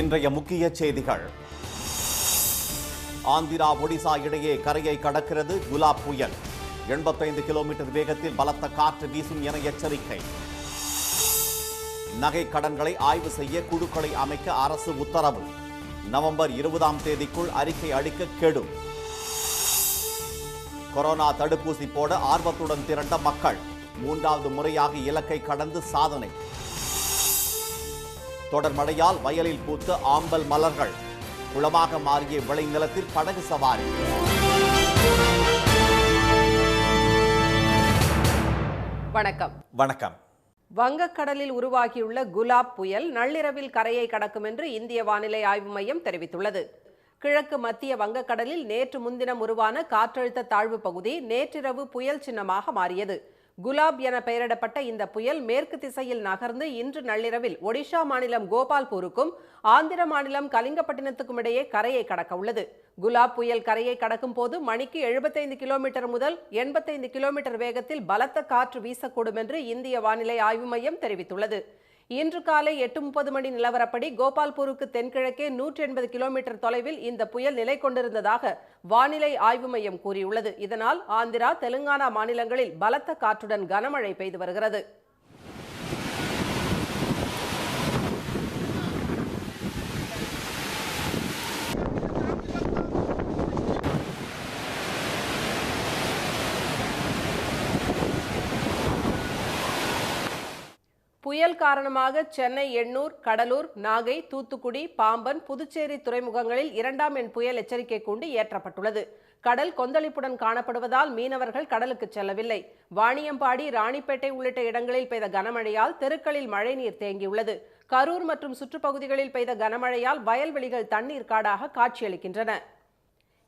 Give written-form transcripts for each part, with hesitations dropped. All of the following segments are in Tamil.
இன்றைய முக்கிய செய்திகள். ஆந்திரா ஒடிசா இடையே கரையை கடக்கிறது குலாப் புயல். 85 கிலோமீட்டர் வேகத்தில் பலத்த காற்று வீசும் என எச்சரிக்கை. நகை கடன்களை ஆய்வு செய்ய குழுக்களை அமைக்க அரசு உத்தரவு. நவம்பர் 20ஆம் தேதிக்குள் அறிக்கை அளிக்க கெடு. கொரோனா தடுப்பூசி போட ஆர்வத்துடன் திரண்ட மக்கள் 3வது முறையாக இலக்கை கடந்து சாதனை. தொடர் மழையால் வயலில் பூத்த ஆம்பல் மலர்கள். குளமாக மாறிய விளைநிலத்தில் படகு சவாரி. வணக்கம். வணக்கம். வங்கக்கடலில் உருவாகியுள்ள குலாப் புயல் நள்ளிரவில் கரையை கடக்கும் என்று இந்திய வானிலை ஆய்வு மையம் தெரிவித்துள்ளது. கிழக்கு மத்திய வங்கக்கடலில் நேற்று முன்தினம் உருவான காற்றழுத்த தாழ்வு பகுதி நேற்றிரவு புயல் சின்னமாக மாறியது. குலாப் என பெயரிடப்பட்ட இந்த புயல் மேற்கு திசையில் நகர்ந்து இன்று நள்ளிரவில் ஒடிஷா மாநிலம் கோபால்பூருக்கும் ஆந்திர மாநிலம் கலிங்கப்பட்டினத்துக்கும் இடையே கரையை கடக்க உள்ளது. குலாப் புயல் கரையை கடக்கும் போது மணிக்கு 75 கிலோமீட்டர் முதல் 85 கிலோமீட்டர் வேகத்தில் பலத்த காற்று வீசக்கூடும் என்று இந்திய வானிலை ஆய்வு மையம் தெரிவித்துள்ளது. இன்று காலை 8:30 மணி நிலவரப்படி கோபால்பூருக்கு தென்கிழக்கே 180 கிலோமீட்டர் தொலைவில் இந்த புயல் நிலை கொண்டிருந்ததாக வானிலை ஆய்வு மையம் கூறியுள்ளது. இதனால் ஆந்திரா, தெலுங்கானா மாநிலங்களில் பலத்த காற்றுடன் கனமழை பெய்து வருகிறது. புயல் காரணமாக சென்னை, எண்ணூர், கடலூர், நாகை, தூத்துக்குடி, பாம்பன், புதுச்சேரி துறைமுகங்களில் 2ஆம் எண் புயல் எச்சரிக்கை கூண்டு ஏற்றப்பட்டுள்ளது. கடல் கொந்தளிப்புடன் காணப்படுவதால் மீனவர்கள் கடலுக்கு செல்லவில்லை. வாணியம்பாடி, ராணிப்பேட்டை உள்ளிட்ட இடங்களில் பெய்த கனமழையால் தெருக்களில் மழைநீர் தேங்கியுள்ளது. கரூர் மற்றும் சுற்றுப்பகுதிகளில் பெய்த கனமழையால் வயல்வெளிகள் தண்ணீர் காடாக காட்சியளிக்கின்றன.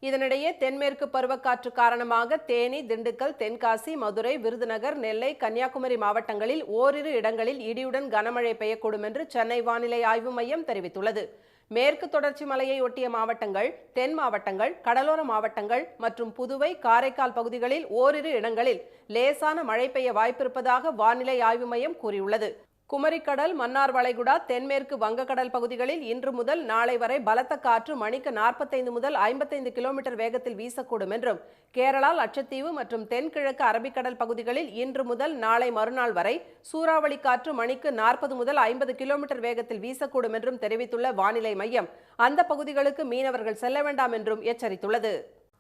இதனிடையே தென்மேற்கு பருவக்காற்று காரணமாக தேனி, திண்டுக்கல், தென்காசி, மதுரை, விருதுநகர், நெல்லை, கன்னியாகுமரி மாவட்டங்களில் ஓரிரு இடங்களில் இடியுடன் கனமழை பெய்யக்கூடும் என்று சென்னை வானிலை ஆய்வு மையம் தெரிவித்துள்ளது. மேற்கு தொடர்ச்சி மலையை ஒட்டிய மாவட்டங்கள், தென் மாவட்டங்கள், கடலோர மாவட்டங்கள் மற்றும் புதுவை, காரைக்கால் பகுதிகளில் ஓரிரு இடங்களில் லேசான மழை பெய்ய வாய்ப்பிருப்பதாக வானிலை ஆய்வு மையம் கூறியுள்ளது. குமரிக்கடல், மன்னார் வளைகுடா, தென்மேற்கு வங்கக்கடல் பகுதிகளில் இன்று முதல் நாளை வரை பலத்த காற்று மணிக்கு 45 முதல் 55 கிலோமீட்டர் வேகத்தில் வீசக்கூடும் என்றும், கேரளா, லட்சத்தீவு மற்றும் தென்கிழக்கு அரபிக்கடல் பகுதிகளில் இன்று முதல் நாளை மறுநாள் வரை சூறாவளி காற்று மணிக்கு 40 முதல் 50 கிலோமீட்டர் வேகத்தில் வீசக்கூடும் என்றும் தெரிவித்துள்ள வானிலை மையம் அந்த பகுதிகளுக்கு மீனவர்கள் செல்ல வேண்டாம் என்றும் எச்சரித்துள்ளது.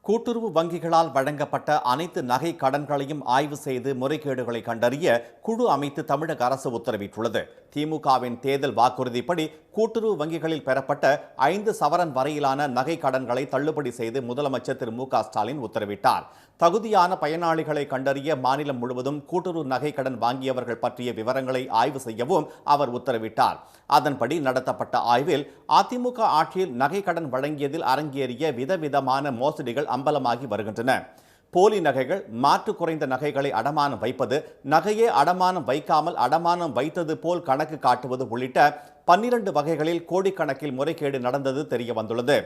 கூட்டுறவு வங்கிகளால் வழங்கப்பட்ட அனைத்து நகை கடன்களையும் ஆய்வு செய்து முறைகேடுகளை கண்டறிய குழு அமைத்து தமிழக அரசு உத்தரவிட்டுள்ளது. திமுகவின் தேர்தல் வாக்குறுதிப்படி கூட்டுறவு வங்கிகளில் பெறப்பட்ட 5 சவரன் வரையிலான நகை கடன்களை தள்ளுபடி செய்து முதலமைச்சர் திரு மு க ஸ்டாலின் உத்தரவிட்டார். தகுதியான பயனாளிகளை கண்டறிய மாநிலம் முழுவதும் கூட்டுறவு நகை கடன் வாங்கியவர்கள் பற்றிய விவரங்களை ஆய்வு செய்யவும் அவர் உத்தரவிட்டார். அதன்படி நடத்தப்பட்ட ஆய்வில் அதிமுக ஆட்சியில் நகை கடன் வழங்கியதில் அரங்கேறிய விதவிதமான மோசடிகள் அம்பலமாகி வருகின்றன. போலி நகைகள், மாற்று குறைந்த நகைகளை அடமானம் வைப்பது, நகையே அடமானம் வைக்காமல் அடமானம் வைத்தது போல் கணக்கு காட்டுவது உள்ளிட்ட 12 வகைகளில் கோடிக்கணக்கில் முறைகேடு நடந்தது தெரிய வந்துள்ளது.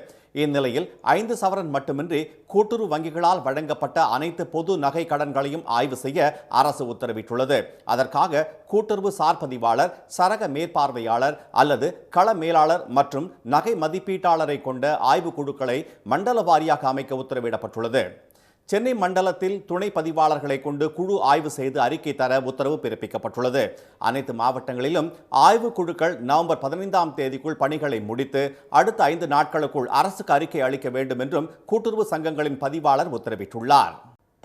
இந்நிலையில் 5 சவரன் மட்டுமின்றி கூட்டுறவு வங்கிகளால் வழங்கப்பட்ட அனைத்து பொது நகை கடன்களையும் ஆய்வு செய்ய அரசு உத்தரவிட்டுள்ளது. அதற்காக கூட்டுறவு சார் பதிவாளர், சரக மேற்பார்வையாளர் அல்லது கள மேலாளர் மற்றும் நகை மதிப்பீட்டாளரை கொண்ட ஆய்வு குழுக்களை மண்டல வாரியாக அமைக்க உத்தரவிடப்பட்டுள்ளது. சென்னை மண்டலத்தில் துணை பதிவாளர்களை கொண்டு குழு ஆய்வு செய்து அறிக்கை தர உத்தரவு பிறப்பிக்கப்பட்டுள்ளது. அனைத்து மாவட்டங்களிலும் ஆய்வு குழுக்கள் நவம்பர் 15ஆம் தேதிக்குள் பணிகளை முடித்து அடுத்த 5 நாட்களுக்குள் அரசுக்கு அறிக்கை அளிக்க வேண்டும் என்றும் கூட்டுறவு சங்கங்களின் பதிவாளர் உத்தரவிட்டுள்ளார்.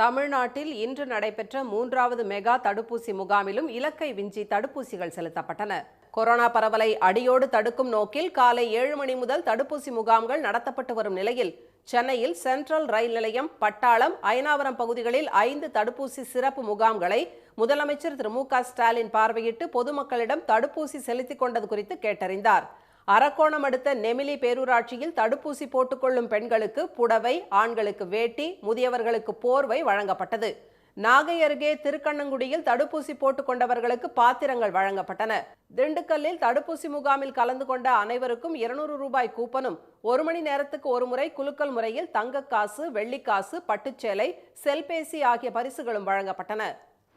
தமிழ்நாட்டில் இன்று நடைபெற்ற 3வது மெகா தடுப்பூசி முகாமிலும் இலக்கை விஞ்சி தடுப்பூசிகள் செலுத்தப்பட்டன. கொரோனா பரவலை அடியோடு தடுக்கும் நோக்கில் காலை 7 மணி முதல் தடுப்பூசி முகாம்கள் நடத்தப்பட்டு வரும் நிலையில் சென்னையில் சென்ட்ரல் ரயில் நிலையம், பட்டாளம், அயனாவரம் பகுதிகளில் 5 தடுப்பூசி சிறப்பு முகாம்களை முதலமைச்சர் திரு மு க ஸ்டாலின் பார்வையிட்டு பொதுமக்களிடம் தடுப்பூசி செலுத்திக் கொண்டது குறித்து கேட்டறிந்தார். அரக்கோணம் அடுத்த நெமிலி பேரூராட்சியில் தடுப்பூசி போட்டுக்கொள்ளும் பெண்களுக்கு புடவை, ஆண்களுக்கு வேட்டி, முதியவர்களுக்கு போர்வை வழங்கப்பட்டது. நாகை அருகே திருக்கண்ணங்குடியில் தடுப்பூசி போட்டுக் கொண்டவர்களுக்கு பாத்திரங்கள் வழங்கப்பட்டன. திண்டுக்கல்லில் தடுப்பூசி முகாமில் கலந்து கொண்ட அனைவருக்கும் 200 ரூபாய் கூப்பனும் 1 மணி நேரத்துக்கு ஒரு முறை குலுக்கல் முறையில் தங்கக்காசு, வெள்ளிக்காசு, பட்டுச்சேலை, செல்பேசி ஆகிய பரிசுகளும் வழங்கப்பட்டன.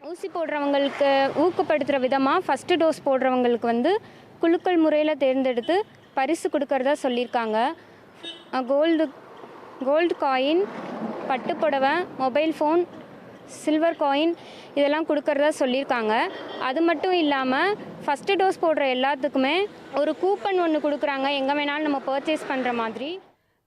ஊசி போடுறவங்களுக்கு ஊக்கப்படுத்துகிற விதமாக ஃபஸ்ட்டு டோஸ் போடுறவங்களுக்கு குலுக்கல் முறையில் தேர்ந்தெடுத்து பரிசு கொடுக்கறதா சொல்லியிருக்காங்க. கோல்டு காயின், பட்டுப்புடவை, மொபைல் ஃபோன், சில்வர் காயின் இதெல்லாம் கொடுக்கறதா சொல்லியிருக்காங்க. அது மட்டும் இல்லாமல் ஃபஸ்ட்டு டோஸ் போடுற எல்லாத்துக்குமே ஒரு கூப்பன் ஒன்று கொடுக்குறாங்க, எங்கே வேணாலும் நம்ம பர்ச்சேஸ் பண்ணுற மாதிரி.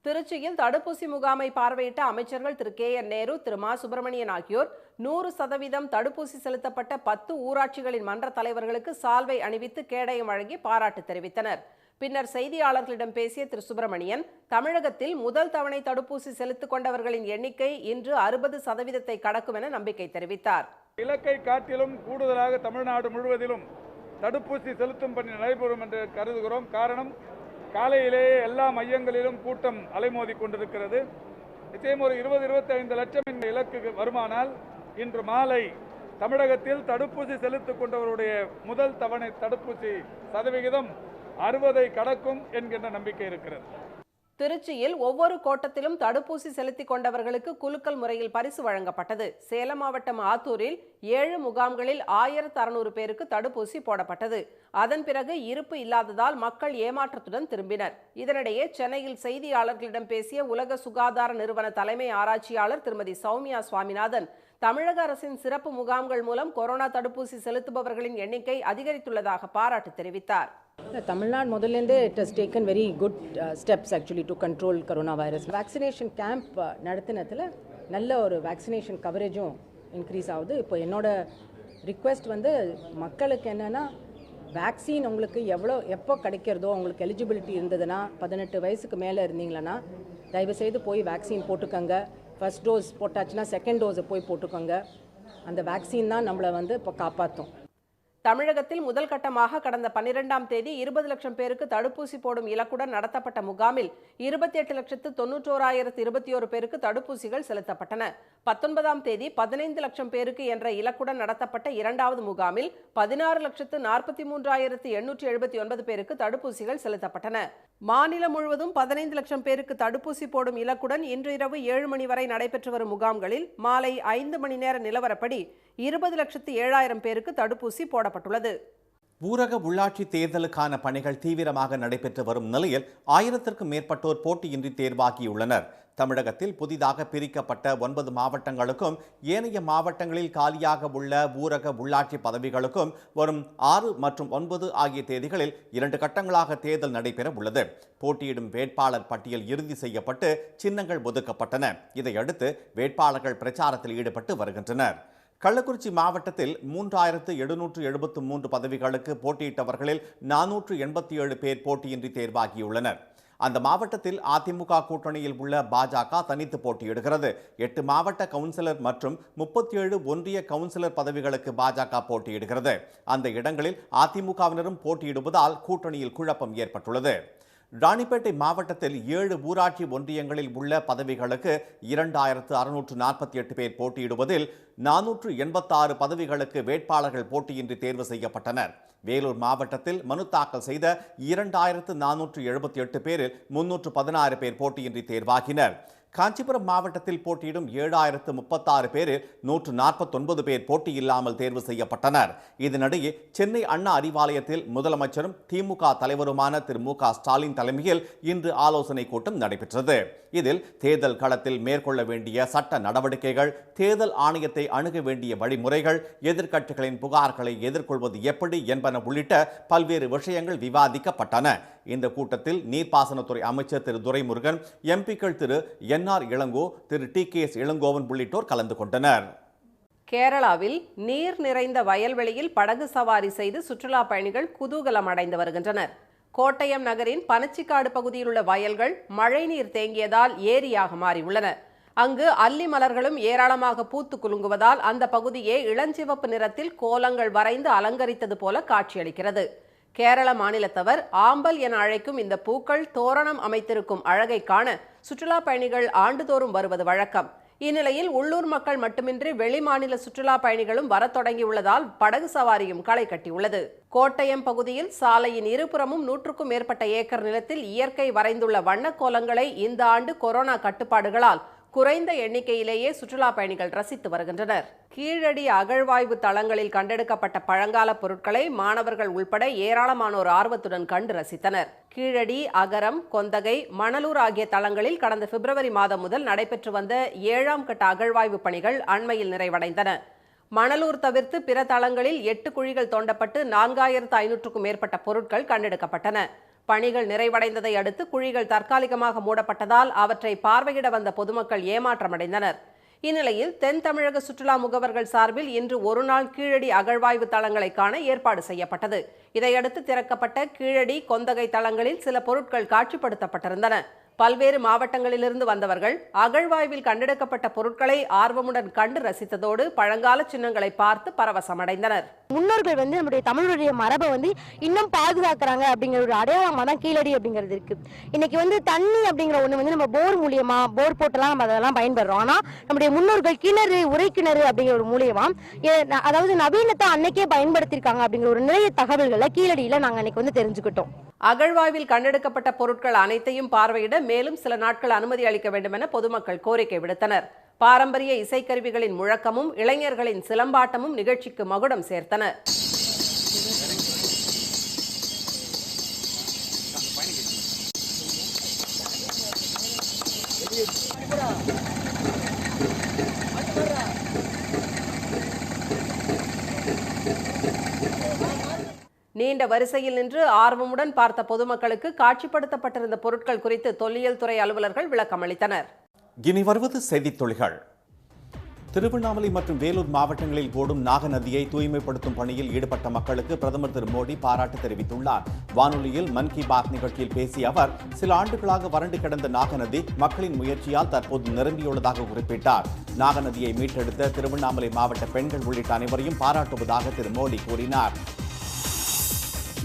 திருச்சியில் தடுப்பூசி முகாமை பார்வையிட்ட அமைச்சர்கள் திரு KN நேரு, திரு மா சுப்பிரமணியன் ஆகியோர் 100% தடுப்பூசி செலுத்தப்பட்ட 10 ஊராட்சிகளின் மன்ற தலைவர்களுக்கு சால்வை அணிவித்து கேடயம் வழங்கி பாராட்டு தெரிவித்தனர். பின்னர் செய்தியாளர்களிடம் பேசிய திரு சுப்பிரமணியன், தமிழகத்தில் முதல் தவணை தடுப்பூசி செலுத்திக் கொண்டவர்களின் எண்ணிக்கை இன்று 60% கடக்கும் என நம்பிக்கை தெரிவித்தார். இலக்கை காட்டிலும் கூடுதலாக தமிழ்நாடு முழுவதிலும் தடுப்பூசி செலுத்தும் பணி நடைபெறும் என்று கருதுகிறோம். காரணம், காலையிலேயே எல்லா மையங்களிலும் கூட்டம் அலைமோதி கொண்டிருக்கிறது. நிச்சயம் ஒரு 20-25 லட்சம் இந்த இலக்கு வருமானால் இன்று மாலை தமிழகத்தில் தடுப்பூசி செலுத்திக் கொண்டவருடைய முதல் தவணை தடுப்பூசி சதவிகிதம் 60 கடக்கும் என்கின்ற நம்பிக்கை இருக்கிறது. திருச்சியில் ஒவ்வொரு கோட்டத்திலும் தடுப்பூசி செலுத்திக் கொண்டவர்களுக்கு குலுக்கல் முறையில் பரிசு வழங்கப்பட்டது. சேலம் மாவட்டம் ஆத்தூரில் 7 முகாம்களில் 1600 பேருக்கு தடுப்பூசி போடப்பட்டது. அதன் பிறகு இருப்பு இல்லாததால் மக்கள் ஏமாற்றத்துடன் திரும்பினர். இதனிடையே சென்னையில் செய்தியாளர்களிடம் பேசிய உலக சுகாதார நிறுவன தலைமை ஆராய்ச்சியாளர் திருமதி சௌமியா சுவாமிநாதன், தமிழக அரசின் சிறப்பு முகாம்கள் மூலம் கொரோனா தடுப்பூசி செலுத்துபவர்களின் எண்ணிக்கை அதிகரித்துள்ளதாக பாராட்டு தெரிவித்தார். தமிழ்நாடு முதல்லேருந்தே it has taken very good steps actually to control corona virus. Vaccination camp நடத்தினத்தில் நல்ல ஒரு வேக்சினேஷன் கவரேஜும் இன்க்ரீஸ் ஆகுது. இப்போ என்னோட ரிக்வெஸ்ட் மக்களுக்கு என்னென்னா, வேக்சின் உங்களுக்கு எப்போ கிடைக்கிறதோ, உங்களுக்கு எலிஜிபிலிட்டி இருந்ததுன்னா, 18 வயசுக்கு மேலே இருந்தீங்களன்னா தயவுசெய்து போய் வேக்சின் போட்டுக்கோங்க. ஃபர்ஸ்ட் டோஸ் போட்டாச்சுன்னா செகண்ட் டோஸை போய் போட்டுக்கோங்க. அந்த வேக்சின் தான் நம்மளை இப்போ காப்பாற்றும். தமிழகத்தில் முதல் கட்டமாக கடந்த 12ஆம் தேதி 20 லட்சம் பேருக்கு தடுப்பூசி போடும் இலக்குடன் நடத்தப்பட்ட முகாமில் 28,91,021 பேருக்கு தடுப்பூசிகள் செலுத்தப்பட்டன. 19ஆம் தேதி 15 லட்சம் பேருக்கு என்ற இலக்குடன் நடத்தப்பட்ட இரண்டாவது முகாமில் 16,43,879 பேருக்கு தடுப்பூசிகள் செலுத்தப்பட்டன. மாநிலம் முழுவதும் 15 லட்சம் பேருக்கு தடுப்பூசி போடும் இலக்குடன் இன்று இரவு 7 மணி வரை நடைபெற்று வரும் முகாம்களில் மாலை 5 மணி நேர நிலவரப்படி 20,07,000 பேருக்கு தடுப்பூசி போடப்பட்டுள்ளது. ஊரக உள்ளாட்சி தேர்தலுக்கான பணிகள் தீவிரமாக நடைபெற்று வரும் நிலையில் 1000க்கும் மேற்பட்டோர் போட்டியின்றி தேர்வாகியுள்ளனர். தமிழகத்தில் புதிதாக பிரிக்கப்பட்ட 9 மாவட்டங்களுக்கும் ஏனைய மாவட்டங்களில் காலியாக உள்ள ஊரக உள்ளாட்சி பதவிகளுக்கும் வரும் 6 மற்றும் 9 ஆகிய தேதிகளில் 2 கட்டங்களாக தேர்தல் நடைபெற உள்ளது. போட்டியிடும் வேட்பாளர் பட்டியல் இறுதி செய்யப்பட்டு சின்னங்கள் ஒதுக்கப்பட்டன. இதையடுத்து வேட்பாளர்கள் பிரச்சாரத்தில் ஈடுபட்டு வருகின்றனர். கள்ளக்குறிச்சி மாவட்டத்தில் 3773 பதவிகளுக்கு போட்டியிட்டவர்களில் 487 பேர் போட்டியின்றி தேர்வாகியுள்ளனர். அந்த மாவட்டத்தில் அதிமுக கூட்டணியில் உள்ள பாஜக தனித்து போட்டியிடுகிறது. 8 மாவட்ட கவுன்சிலர் மற்றும் 37 ஒன்றிய கவுன்சிலர் பதவிகளுக்கு பாஜக போட்டியிடுகிறது. அந்த இடங்களில் அதிமுகவினரும் போட்டியிடுவதால் கூட்டணியில் குழப்பம் ஏற்பட்டுள்ளது. ராணிப்பேட்டை மாவட்டத்தில் 7 ஊராட்சி ஒன்றியங்களில் உள்ள பதவிகளுக்கு 2648 பேர் போட்டியிடுவதில் 486 பதவிகளுக்கு வேட்பாளர்கள் போட்டியின்றி தேர்வு செய்யப்பட்டனர். வேலூர் மாவட்டத்தில் மனு தாக்கல் செய்த 2478 பேரில் 316 பேர் போட்டியின்றி தேர்வாகினர். காஞ்சிபுரம் மாவட்டத்தில் போட்டியிடும் 7036 பேரில் 149 பேர் போட்டியில்லாமல் தேர்வு செய்யப்பட்டனர். இதனிடையே சென்னை அண்ணா அறிவாலயத்தில் முதலமைச்சரும் திமுக தலைவருமான திரு மு க ஸ்டாலின் தலைமையில் இன்று ஆலோசனை கூட்டம் நடைபெற்றது. இதில் தேர்தல் களத்தில் மேற்கொள்ள வேண்டிய சட்ட நடவடிக்கைகள், தேர்தல் ஆணையத்தை அணுக வேண்டிய வழிமுறைகள், எதிர்க்கட்சிகளின் புகார்களை எதிர்கொள்வது எப்படி என்பன உள்ளிட்ட பல்வேறு விஷயங்கள் விவாதிக்கப்பட்டன. இந்த கூட்டத்தில் நீர்ப்பாசனத்துறை அமைச்சர் திரு துரைமுருகன், எம்பிக்கள் திரு NR இளங்கோ, திரு TKS இளங்கோவன் உள்ளிட்டோர் கலந்து கொண்டனர். கேரளாவில் நீர் நிறைந்த வயல்வெளியில் படகு சவாரி செய்து சுற்றுலா பயணிகள் குதூகலம் அடைந்து வருகின்றனர். கோட்டயம் நகரின் பனச்சிக்காடு பகுதியில் உள்ள வயல்கள் மழைநீர் தேங்கியதால் ஏரியாக மாறியுள்ளன. அங்கு அல்லி மலர்களும் ஏராளமாக பூத்து குலுங்குவதால் அந்த பகுதியே இளஞ்சிவப்பு நிறத்தில் கோலங்கள் வரைந்து அலங்கரித்தது போல காட்சியளிக்கிறது. கேரள மாநிலத்தவர் ஆம்பல் என அழைக்கும் இந்த பூக்கள் தோரணம் அமைத்திருக்கும் அழகை காண சுற்றுலா பயணிகள் ஆண்டுதோறும் வருவது வழக்கம். இந்நிலையில் உள்ளூர் மக்கள் மட்டுமின்றி வெளிமாநில சுற்றுலா பயணிகளும் வரத் தொடங்கியுள்ளதால் படகு சவாரியும் களை கட்டியுள்ளது. கோட்டயம் பகுதியில் சாலையின் இருபுறமும் 100க்கும் மேற்பட்ட ஏக்கர் நிலத்தில் இயற்கை வரைந்துள்ள வண்ணக்கோலங்களை இந்த ஆண்டு கொரோனா கட்டுப்பாடுகளால் குறைந்த எண்ணிக்கையிலேயே சுற்றுலா பயணிகள் ரசித்து வருகின்றனர். கீழடி அகழ்வாய்வு தளங்களில் கண்டெடுக்கப்பட்ட பழங்கால பொருட்களை மாணவர்கள் உள்பட ஏராளமானோர் ஆர்வத்துடன் கண்டு ரசித்தனர். கீழடி, அகரம், கொந்தகை, மணலூர் ஆகிய தளங்களில் கடந்த பிப்ரவரி மாதம் முதல் நடைபெற்று வந்த 7ஆம் கட்ட அகழ்வாய்வு பணிகள் அண்மையில் நிறைவடைந்தன. மணலூர் தவிர்த்து பிற தளங்களில் 8 குழிகள் தோண்டப்பட்டு 4500க்கும் மேற்பட்ட பொருட்கள் கண்டெடுக்கப்பட்டன. பணிகள் நிறைவடைந்ததை அடுத்து குழிகள் தற்காலிகமாக மூடப்பட்டதால் அவற்றை பார்வையிட வந்த பொதுமக்கள் ஏமாற்றமடைந்தனர். இந்நிலையில் தென் தமிழக சுற்றுலா முகவர்கள் சார்பில் இன்று ஒருநாள் கீழடி அகழ்வாய்வு தளங்களை காண ஏற்பாடு செய்யப்பட்டது. இதையடுத்து திறக்கப்பட்ட கீழடி, கொந்தகை தளங்களில் சில பொருட்கள் காட்சிப்படுத்தப்பட்டிருந்தன. பல்வேறு மாவட்டங்களிலிருந்து வந்தவர்கள் அகழ்வாய்வில் கண்டெடுக்கப்பட்ட பொருட்களை ஆர்வமுடன் கண்டு ரசித்ததோடு பழங்கால சின்னங்களை பார்த்து பரவசமடைந்தனர். முன்னோர்கள் நம்முடைய தமிழுடைய மரபை இன்னும் பாதுகாக்கிறாங்க அப்படிங்கிற ஒரு அடையாளமா தான் கீழடி அப்படிங்கிறது இருக்கு. இன்னைக்கு தண்ணி அப்படிங்கிற ஒண்ணு நம்ம போர் மூலியமா போர் போட்டெல்லாம் நம்ம அதெல்லாம் பயன்படுறோம். ஆனா நம்முடைய முன்னோர்கள் கிணறு, உரைக்கிணறு அப்படிங்கிற ஒரு மூலியமா, அதாவது நவீனத்தை அன்னைக்கே பயன்படுத்தியிருக்காங்க அப்படிங்கிற ஒரு நிறைய தகவல்களை கீழடியில நாங்க அன்னைக்கு தெரிஞ்சுக்கிட்டோம். அகழ்வாய்வில் கண்டெடுக்கப்பட்ட பொருட்கள் அனைத்தையும் பார்வையிட மேலும் சில நாட்கள் அனுமதி அளிக்க வேண்டும் என பொதுமக்கள் கோரிக்கை விடுத்தனர். பாரம்பரிய இசைக்கருவிகளின் முழக்கமும் இளைஞர்களின் சிலம்பாட்டமும் நிகழ்ச்சிக்கு மகுடம் சேர்த்தன. நீண்ட வரிசையில் நின்று ஆர்வமுடன் பார்த்த பொதுமக்களுக்கு காட்சிப்படுத்தப்பட்டிருந்த பொருட்கள் குறித்து தொல்லியல் துறை அலுவலர்கள் விளக்கம் அளித்தனர். இனி வருவது செய்தித் துளிகள். திருவண்ணாமலை மற்றும் வேலூர் மாவட்டங்களில் ஓடும் நாக நதியை தூய்மைப்படுத்தும் பணியில் ஈடுபட்ட மக்களுக்கு பிரதமர் திரு மோடி பாராட்டு தெரிவித்துள்ளார். வானொலியில் மன் கி பாத் நிகழ்ச்சியில் பேசிய அவர், சில ஆண்டுகளாக வறண்டு கிடந்த நாக நதி மக்களின் முயற்சியால் தற்போது நிரம்பியுள்ளதாக குறிப்பிட்டார். நாக நதியை மீட்டெடுத்த திருவண்ணாமலை மாவட்ட பெண்கள் உள்ளிட்ட அனைவரையும் பாராட்டுவதாக திரு மோடி கூறினார்.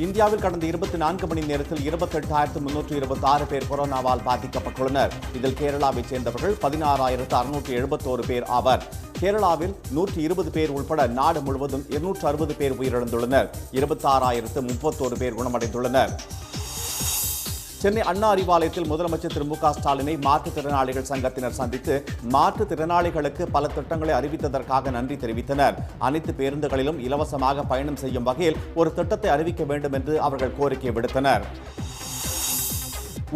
இந்தியாவில் கடந்த 24 மணி நேரத்தில் 28,326 பேர் கொரோனாவால் பாதிக்கப்பட்டுள்ளனர். இதில் கேரளாவைச் சேர்ந்தவர்கள் 16,671 பேர் ஆவர். கேரளாவில் 120 பேர் உட்பட நாடு முழுவதும் 260 பேர் உயிரிழந்துள்ளனர். 26,031 பேர் குணமடைந்துள்ளனர். சென்னை அண்ணா அறிவாலயத்தில் முதலமைச்சர் திரு மு.க. ஸ்டாலினை மாற்றுத்திறனாளிகள் சங்கத்தினர் சந்தித்து மாற்றுத்திறனாளிகளுக்கு பல திட்டங்களை அறிவித்ததற்காக நன்றி தெரிவித்தனர். அனைத்து பேருந்துகளிலும் இலவசமாக பயணம் செய்யும் வகையில் ஒரு திட்டத்தை அறிவிக்க வேண்டும் என்று அவர்கள் கோரிக்கை விடுத்தனர்.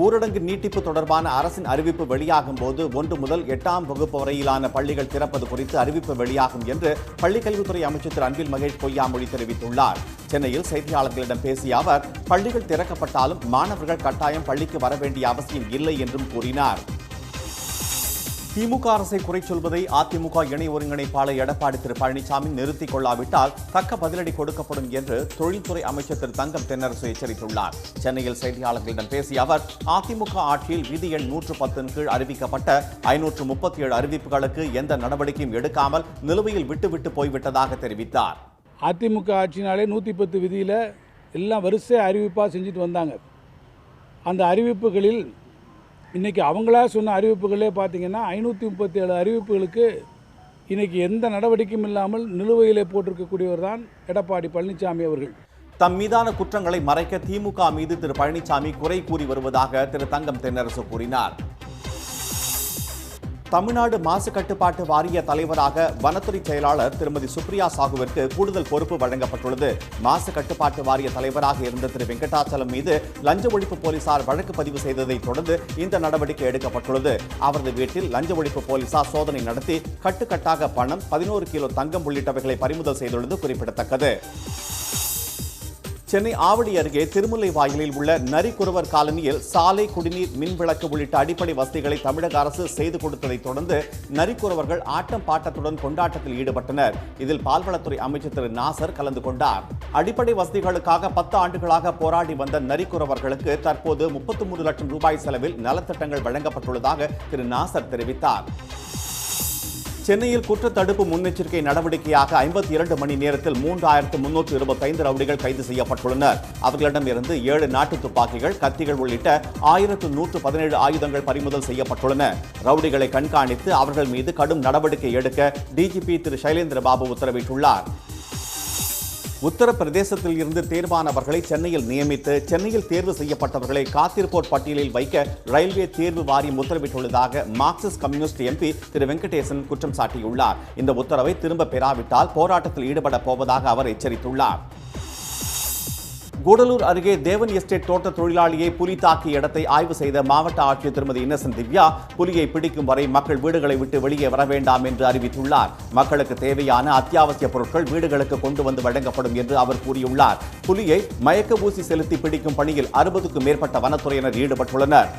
ஊரடங்கு நீட்டிப்பு தொடர்பான அரசின் அறிவிப்பு வெளியாகும் போது 1 முதல் 8ஆம் வகுப்பு வரையிலான பள்ளிகள் திறப்பது குறித்து அறிவிப்பு வெளியாகும் என்று பள்ளிக்கல்வித்துறை அமைச்சர் திரு அன்பில் மகேஷ் பொய்யாமொழி தெரிவித்துள்ளார். சென்னையில் செய்தியாளர்களிடம் பேசிய அவர், பள்ளிகள் திறக்கப்பட்டாலும் மாணவர்கள் கட்டாயம் பள்ளிக்கு வர வேண்டிய அவசியம் இல்லை என்றும் கூறினார். திமுக அரசை குறை சொல்வதை அதிமுக இணை ஒருங்கிணைப்பாளர் எடப்பாடி திரு பழனிசாமி நிறுத்திக் கொள்ளாவிட்டால் தக்க பதிலடி கொடுக்கப்படும் என்று தொழில்துறை அமைச்சர் திரு தங்கம் தென்னரசு எச்சரித்துள்ளார். சென்னையில் செய்தியாளர்களிடம் பேசிய அவர், அதிமுக ஆட்சியில் விதி எண் 110 கீழ் அறிவிக்கப்பட்ட 537 அறிவிப்புகளுக்கு எந்த நடவடிக்கையும் எடுக்காமல் நிலுவையில் விட்டுவிட்டு போய்விட்டதாக தெரிவித்தார். அதிமுக ஆட்சினாலே 110 விதியில் எல்லாம் வரிசை அறிவிப்பாக செஞ்சுட்டு வந்தாங்க. அந்த அறிவிப்புகளில் இன்றைக்கி அவங்களா சொன்ன அறிவிப்புகளே பார்த்திங்கன்னா 537 அறிவிப்புகளுக்கு இன்றைக்கி எந்த நடவடிக்கையும் இல்லாமல் நிலுவையிலே போட்டிருக்கக்கூடியவர் தான் எடப்பாடி பழனிசாமி அவர்கள். தம் மீதான குற்றங்களை மறைக்க திமுக மீது திரு பழனிசாமி குறை கூறி வருவதாக திரு தங்கம் தென்னரசு கூறினார். தமிழ்நாடு மாசு கட்டுப்பாட்டு வாரிய தலைவராக வனத்துறை செயலாளர் திருமதி சுப்ரியா சாகுவிற்கு கூடுதல் பொறுப்பு வழங்கப்பட்டுள்ளது. மாசு கட்டுப்பாட்டு வாரிய தலைவராக இருந்த திரு வெங்கடாச்சலம் மீது லஞ்ச ஒழிப்பு போலீசார் வழக்கு பதிவு செய்ததை தொடர்ந்து இந்த நடவடிக்கை எடுக்கப்பட்டுள்ளது. அவரது வீட்டில் லஞ்ச ஒழிப்பு போலீசார் சோதனை நடத்தி கட்டுக்கட்டாக பணம், 11 கிலோ தங்கம் உள்ளிட்டவைகளை பறிமுதல் செய்துள்ளது குறிப்பிடத்தக்கது. சென்னை ஆவடி அருகே திருமுல்லை வாயிலில் உள்ள நரிக்குறவர் காலனியில் சாலை, குடிநீர், மின்விளக்கு உள்ளிட்ட அடிப்படை வசதிகளை தமிழக அரசு செய்து கொடுத்ததை தொடர்ந்து நரிக்குறவர்கள் ஆட்டம் பாட்டத்துடன் கொண்டாட்டத்தில் ஈடுபட்டனர். இதில் பால்வளத்துறை அமைச்சர் திரு நாசர் கலந்து கொண்டார். அடிப்படை வசதிகளுக்காக 10 ஆண்டுகளாக போராடி வந்த நரிக்குறவர்களுக்கு தற்போது 33 லட்சம் ரூபாய் செலவில் நலத்திட்டங்கள் வழங்கப்பட்டுள்ளதாக திரு நாசர் தெரிவித்தார். சென்னையில் குற்றத்தடுப்பு முன்னெச்சரிக்கை நடவடிக்கையாக 52 மணி நேரத்தில் 3325 ரவுடிகள் கைது செய்யப்பட்டுள்ளனர். அவர்களிடமிருந்து 7 நாட்டு துப்பாக்கிகள், கத்திகள் உள்ளிட்ட 1117 ஆயுதங்கள் பறிமுதல் செய்யப்பட்டுள்ளன. ரவுடிகளை கண்காணித்து அவர்கள் மீது கடும் நடவடிக்கை எடுக்க டிஜிபி திரு சைலேந்திர பாபு உத்தரவிட்டுள்ளார். உத்தரப்பிரதேசத்தில் இருந்து தேர்வானவர்களை சென்னையில் நியமித்து சென்னையில் தேர்வு செய்யப்பட்டவர்களை காத்திருப்போர் பட்டியலில் வைக்க ரயில்வே தேர்வு வாரியம் உத்தரவிட்டுள்ளதாக மார்க்சிஸ்ட் கம்யூனிஸ்ட் எம்பி திரு வெங்கடேசன் குற்றம் சாட்டியுள்ளார். இந்த உத்தரவை திரும்ப பெறாவிட்டால் போராட்டத்தில் ஈடுபட போவதாக அவர் எச்சரித்துள்ளார். கூடலூர் அருகே தேவன் எஸ்டேட் தோட்ட தொழிலாளியை புலி தாக்கிய இடத்தை ஆய்வு செய்த மாவட்ட ஆட்சியர் திருமதி இன்னசென்ட் திவ்யா புலியை பிடிக்கும் வரை மக்கள் வீடுகளை விட்டு வெளியே வர வேண்டாம் என்று அறிவித்துள்ளார். மக்களுக்கு தேவையான அத்தியாவசிய பொருட்கள் வீடுகளுக்கு கொண்டு வந்து வழங்கப்படும் என்று அவர் கூறியுள்ளார். புலியை மயக்க ஊசி செலுத்தி பிடிக்கும் பணியில் 60க்கும் மேற்பட்ட வனத்துறையினர் ஈடுபட்டுள்ளனர்.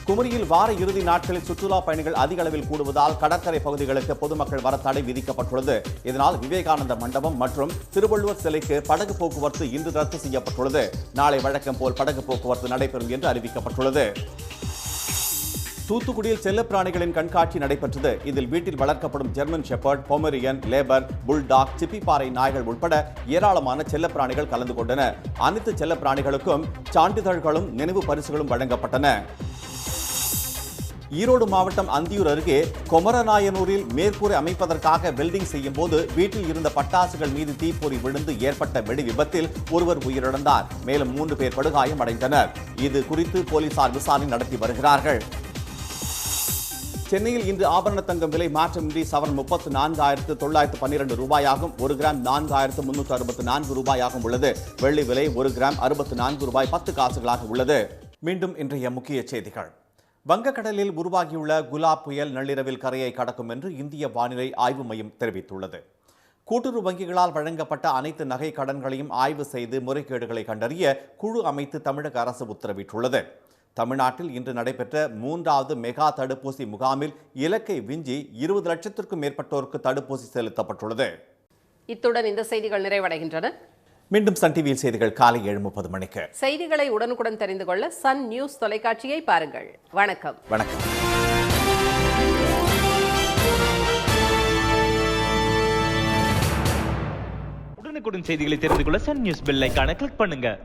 குமரியில் வார இறுதி நாட்களில் சுற்றுலா பயணிகள் அதிக அளவில் கூடுவதால் கடற்கரை பகுதிகளுக்கு பொதுமக்கள் வர தடை விதிக்கப்பட்டுள்ளது. இதனால் விவேகானந்த மண்டபம் மற்றும் திருவள்ளுவர் சிலைக்கு படகு போக்குவரத்து இன்று ரத்து செய்யப்பட்டுள்ளது. நாளை வழக்கம் போல் படகு போக்குவரத்து நடைபெறும் என்று அறிவிக்கப்பட்டுள்ளது. தூத்துக்குடியில் செல்லப்பிராணிகளின் கண்காட்சி நடைபெற்றது. இதில் வீட்டில் வளர்க்கப்படும் ஜெர்மன் ஷெப்பர்ட், பொமரியன், லேபர், புல்டாக், சிப்பிப்பாறை நாய்கள் உட்பட ஏராளமான செல்லப்பிராணிகள் கலந்து கொண்டன. அனைத்து செல்லப்பிராணிகளுக்கும் சான்றிதழ்களும் நினைவு பரிசுகளும் வழங்கப்பட்டன. ஈரோடு மாவட்டம் அந்தியூர் அருகே கொமரநாயனூரில் மேற்கூரை அமைப்பதற்காக வெல்டிங் செய்யும் போது வீட்டில் இருந்த பட்டாசுகள் மீது தீப்பொறி விழுந்து ஏற்பட்ட வெடி விபத்தில் ஒருவர் உயிரிழந்தார். மேலும் 3 பேர் படுகாயம் அடைந்தனர். இது குறித்து போலீசார் விசாரணை நடத்தி வருகிறார்கள். சென்னையில் இன்று ஆபரண தங்கம் விலை மாற்றமின்றி சவரன் 34,912 ரூபாயாகும். 1 கிராம் 4,364 ரூபாயாகும் உள்ளது. வெள்ளி விலை 1 கிராம் 64 ரூபாய் 10 காசுகளாக உள்ளது. மீண்டும் இன்றைய முக்கிய செய்திகள். வங்கக்கடலில் உருவாகியுள்ள குலாப் புயல் நள்ளிரவில் கரையை கடக்கும் என்று இந்திய வானிலை ஆய்வு மையம் தெரிவித்துள்ளது. கூட்டுறவு வங்கிகளால் வழங்கப்பட்ட அனைத்து நகை கடன்களையும் ஆய்வு செய்து முறைகேடுகளை கண்டறிய குழு அமைத்து தமிழக அரசு உத்தரவிட்டுள்ளது. தமிழ்நாட்டில் இன்று நடைபெற்ற 3வது மெகா தடுப்பூசி முகாமில் இலக்கை விஞ்சி 20 லட்சத்திற்கும் மேற்பட்டோருக்கு தடுப்பூசி செலுத்தப்பட்டுள்ளது. இத்துடன் இந்த செய்திகள் நிறைவடைகின்றன. மீண்டும் சன் டிவியில் செய்திகள் காலை 7:30 மணிக்கு. செய்திகளை உடனுக்குடன் தெரிந்து கொள்ள சன் நியூஸ் தொலைக்காட்சியை பாருங்கள். வணக்கம். வணக்கம். உடனுக்குடன் செய்திகளை தெரிந்து கொள்ள சன் நியூஸ் பெல் ஐகானை கிளிக் பண்ணுங்க.